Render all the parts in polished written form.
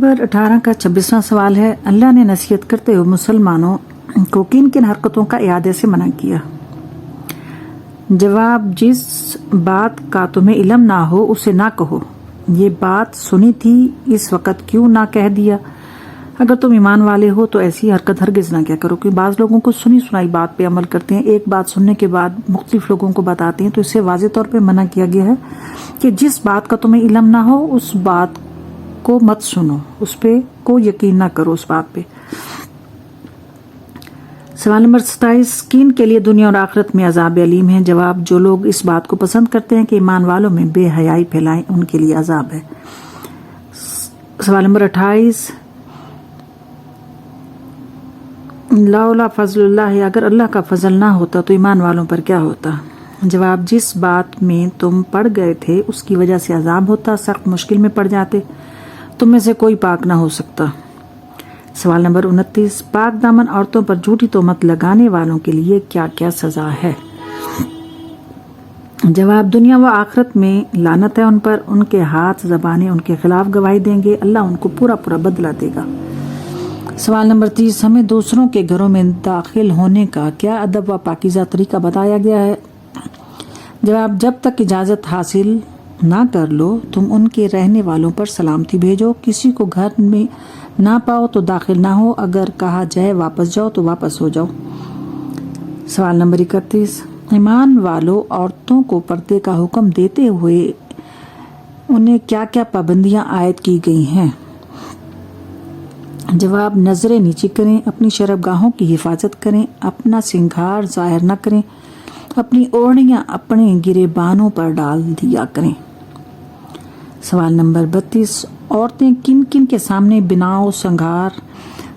Number 18 का 26वां सवाल है, अल्लाह ने नसीहत करते हुए मुसलमानों को किन किन हरकतों का इरादे से मना किया? जवाब, जिस बात का तुम्हें इल्म ना हो उसे ना कहो। ये बात सुनी थी, इस वक्त क्यों ना कह दिया? अगर तुम ईमान वाले हो तो ऐसी हरकत हरगिज ना क्या करो, क्योंकि बाज़ लोगों को सुनी सुनाई बात पे अमल करते हैं, एक बात सुनने के बाद मुख्तलिफ लोगों को बताते हैं, तो इससे वाज़ेह तौर पे मना किया गया है कि जिस बात का तुम्हें इल्म ना हो उस बात को मत सुनो, उस पे कोई यकीन ना करो उस बात पे। सवाल नंबर 27, किन के लिए दुनिया और आखिरत में अजाब अलीम है? जवाब, जो लोग इस बात को पसंद करते हैं कि ईमान वालों में बेहयाई फैलाएं उनके लिए अजाब है। सवाल नंबर 28, लौला फजलुल्लाह, अगर अल्लाह का फजल ना होता तो ईमान वालों पर क्या होता? जवाब, जिस बात में तुम पड़ गए थे उसकी वजह से अजाब होता, सख्त मुश्किल में पड़ जाते, तुम में से कोई पाक ना हो सकता। सवाल नंबर 29, पाक दामन औरतों पर झूठी तोहमत लगाने वालों के लिए क्या क्या सजा है? जवाब, दुनिया व आखिरत में लानत है उन पर, उनके हाथ ज़बानें उनके खिलाफ गवाही देंगे, अल्लाह उनको पूरा पूरा बदला देगा। सवाल नंबर 30, हमें दूसरों के घरों में दाखिल होने का क्या अदब व पाकीज़ा तरीका बताया गया है? जवाब, जब तक इजाज़त हासिल ना कर लो तुम उनके रहने वालों पर सलामती भेजो, किसी को घर में ना पाओ तो दाखिल ना हो, अगर कहा जाए वापस जाओ तो वापस हो जाओ। सवाल नंबर 31, ईमान वालों औरतों को पर्दे का हुक्म देते हुए उन्हें क्या क्या पाबंदियां आयद की गई हैं? जवाब, नजरें नीची करें, अपनी शरबगाहों की हिफाजत करें, अपना सिंगार जाहिर न करें, अपनी ओढ़नियां अपने गिरेबानों पर डाल दिया करें। सवाल नंबर 32, औरतें किन किन के सामने बिनाओ संगार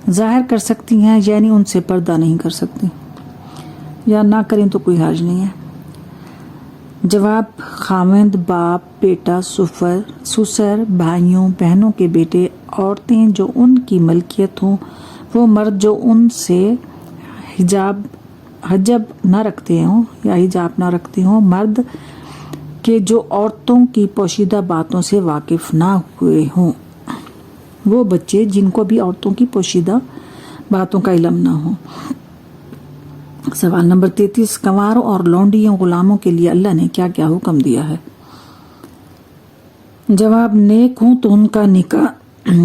जाहिर कर सकती हैं, यानी उनसे पर्दा नहीं कर सकती, या ना करें तो कोई हर्ज नहीं है? जवाब, खाविंद, बाप, बेटा, सुसर, भाइयों बहनों के बेटे, औरतें जो उनकी मलकियत हों, वो मर्द जो उनसे हजब न रखते हों या हिजाब न रखते हों, मर्द के जो औरतों की पोशीदा बातों से वाकिफ ना हुए हों, वो बच्चे जिनको भी औरतों की पोशीदा बातों का इल्म ना हो। सवाल नंबर 33, कंवारों और लौंडियों गुलामों के लिए अल्लाह ने क्या क्या हुक्म दिया है? जवाब, नेक हूं तो उनका निकाह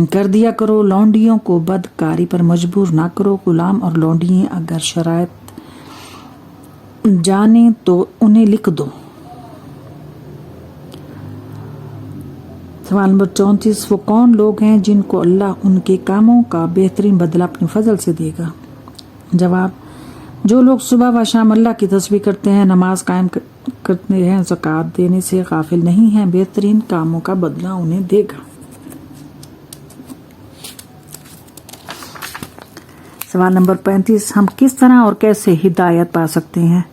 कर दिया करो, लौंडियों को बदकारी पर मजबूर ना करो, गुलाम और लौंडियां अगर शराइत जाने तो उन्हें लिख दो। सवाल नंबर 34, वो कौन लोग हैं जिनको अल्लाह उनके कामों का बेहतरीन बदला अपने फजल से देगा? जवाब, जो लोग सुबह व शाम अल्लाह की तस्बीह करते हैं, नमाज कायम करते हैं, ज़कात देने से गाफिल नहीं हैं, बेहतरीन कामों का बदला उन्हें देगा। सवाल नंबर 35, हम किस तरह और कैसे हिदायत पा सकते हैं?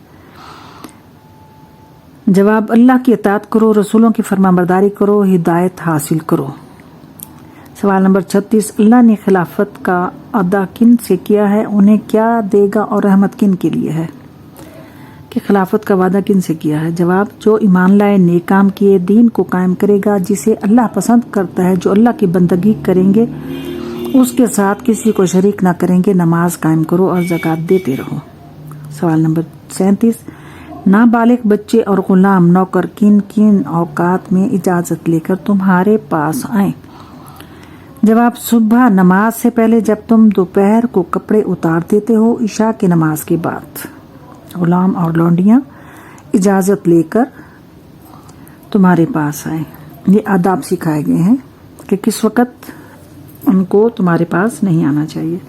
जवाब, अल्लाह की इताअत करो, रसूलों की फरमाबरदारी करो, हिदायत हासिल करो। सवाल नंबर 36, अल्लाह ने खिलाफत का अदा किन से किया है, उन्हें क्या देगा और रहमत किन के लिए है? कि खिलाफत का वादा किन से किया है? जवाब, जो ईमान लाए, नेक काम किए, दीन को कायम करेगा, जिसे अल्लाह पसंद करता है, जो अल्लाह की बंदगी करेंगे, उसके साथ किसी को शरीक ना करेंगे, नमाज कायम करो और ज़कात देते रहो। सवाल नंबर 37, नाबालिग बच्चे और गुलाम नौकर किन किन औकात में इजाज़त लेकर तुम्हारे पास आए? जवाब, सुबह नमाज से पहले, जब तुम दोपहर को कपड़े उतार देते हो, इशा की नमाज के बाद। गुलाम और लौंडियां इजाज़त लेकर तुम्हारे पास आए। ये आदाब सिखाए गए हैं कि किस वक़्त उनको तुम्हारे पास नहीं आना चाहिए।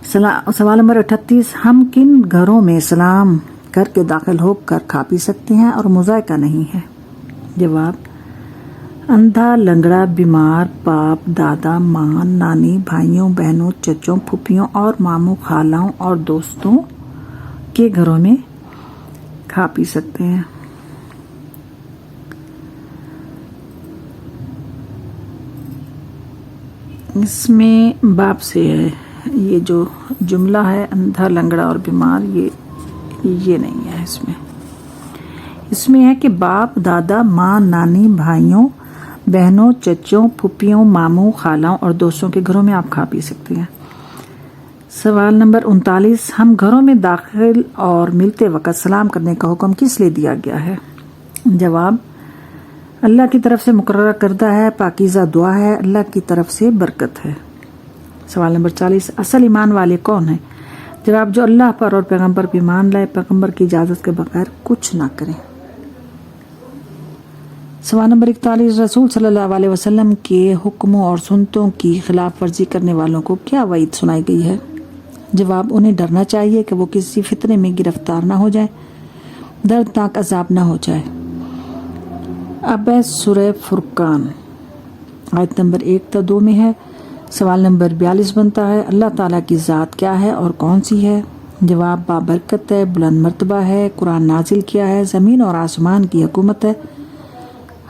सवाल नंबर 38, हम किन घरों में सलाम करके दाखिल होकर खा पी सकते हैं और मुज़ायका नहीं है? जवाब, अंधा, लंगड़ा, बीमार, बाप, दादा, माँ, नानी, भाइयों बहनों, चचों, फूफियों और मामू, खालाओं और दोस्तों के घरों में खा पी सकते हैं। इसमें बाप से है, ये जो जुमला है अंधा, लंगड़ा और बीमार, ये नहीं है। इसमें है कि बाप, दादा, माँ, नानी, भाइयों, بہنوں، چچوں، پھپھیوں، ماموں، خالاؤں اور دوستوں کے گھروں میں آپ کھا پی سکتے ہیں۔ سوال نمبر 39، ہم گھروں میں داخل اور ملتے وقت سلام کرنے کا حکم کس لیے دیا گیا ہے؟ جواب، اللہ کی طرف سے مقررہ کردہ ہے، پاکیزہ دعا ہے، اللہ کی طرف سے برکت ہے۔ سوال نمبر 40، اصل ایمان والے کون ہیں؟ جواب، جو اللہ پر اور پیغمبر پر ایمان لائے، پیغمبر کی اجازت کے بغیر کچھ نہ کریں۔ سوال نمبر 41، رسول صلی اللہ علیہ وسلم کے حکموں اور سنتوں کی خلاف ورزی کرنے والوں کو کیا وعید سنائی گئی ہے؟ جواب، انہیں ڈرنا چاہیے کہ وہ کسی فتنے میں گرفتار نہ ہو جائے، دردناک عذاب نہ ہو جائے۔ اب سورہ فرقان آیت نمبر 1 تا 2 میں ہے۔ سوال نمبر 42 بنتا ہے، اللہ تعالیٰ کی ذات کیا ہے اور کون سی ہے؟ جواب، بابرکت ہے، بلند مرتبہ ہے، قرآن نازل کیا ہے، زمین اور آسمان کی حکومت ہے،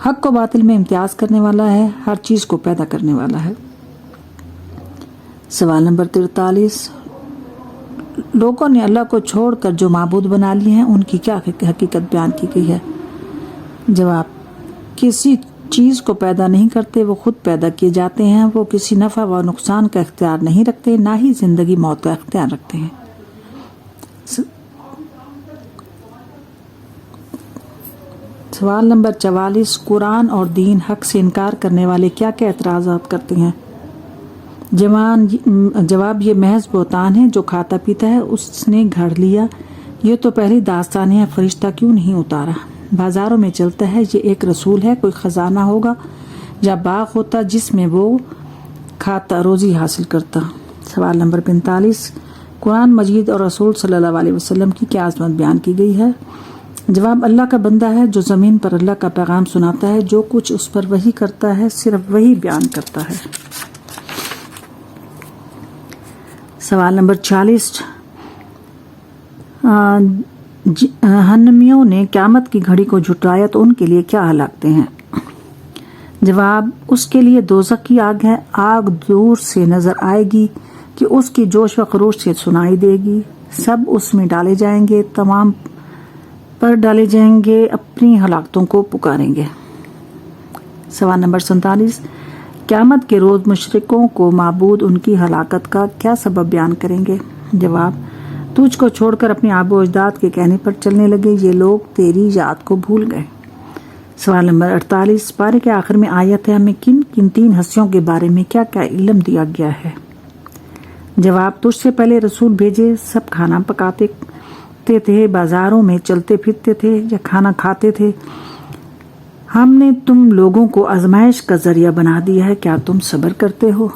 حق و باطل میں امتیاز کرنے والا ہے، ہر چیز کو پیدا کرنے والا ہے۔ سوال نمبر 43، لوگوں نے اللہ کو چھوڑ کر جو معبود بنا لیے ہیں ان کی کیا حقیقت بیان کی گئی ہے؟ جواب، کسی چیز کو پیدا نہیں کرتے، وہ خود پیدا کیے جاتے ہیں، وہ کسی نفع و نقصان کا اختیار نہیں رکھتے، نہ ہی زندگی موت کا اختیار رکھتے ہیں۔ سوال نمبر 44، قرآن اور دین حق سے انکار کرنے والے کیا کیا اعتراضات کرتے ہیں؟ جواب، یہ محض بہتان ہے، جو کھاتا پیتا ہے اس نے گھڑ لیا، یہ تو پہلی داستان ہے، فرشتہ کیوں نہیں اتارا؟ بازاروں میں چلتا ہے، یہ ایک رسول ہے، کوئی خزانہ ہوگا یا باغ ہوتا جس میں وہ کھاتا روزی حاصل کرتا۔ سوال نمبر 45، قرآن مجید اور رسول صلی اللہ علیہ وسلم کی کیا عظمت بیان کی گئی ہے؟ جواب، اللہ کا بندہ ہے جو زمین پر اللہ کا پیغام سناتا ہے، جو کچھ اس پر وحی کرتا ہے صرف وہی بیان کرتا ہے۔ سوال نمبر 46، جہنمیوں نے قیامت کی گھڑی کو جھٹلایا تو ان کے لیے کیا ہلاکتیں ہیں؟ جواب، اس کے لیے دوزخ کی آگ ہے، آگ دور سے نظر آئے گی کہ اس کی جوش و خروش سے سنائی دے گی، سب اس میں ڈالے جائیں گے، تمام پر ڈالے جائیں گے، اپنی ہلاکتوں کو پکاریں گے۔ سوال نمبر 47، قیامت کے روز مشرکوں کو معبود ان کی ہلاکت کا کیا سبب بیان کریں گے؟ جواب، تجھ کو چھوڑ کر اپنے آبا و اجداد کے کہنے پر چلنے لگے، یہ لوگ تیری یاد کو بھول گئے۔ سوال نمبر 48، پارے کے آخر میں آیت ہے، ہمیں کن 3 ہستیوں کے بارے میں کیا کیا علم دیا گیا ہے؟ جواب، تجھ سے پہلے رسول بھیجے، سب کھانا پکاتے تھے، بازاروں میں چلتے پھرتے تھے یا کھانا کھاتے تھے، ہم نے تم لوگوں کو آزمائش کا ذریعہ بنا دیا ہے، کیا تم صبر کرتے ہو؟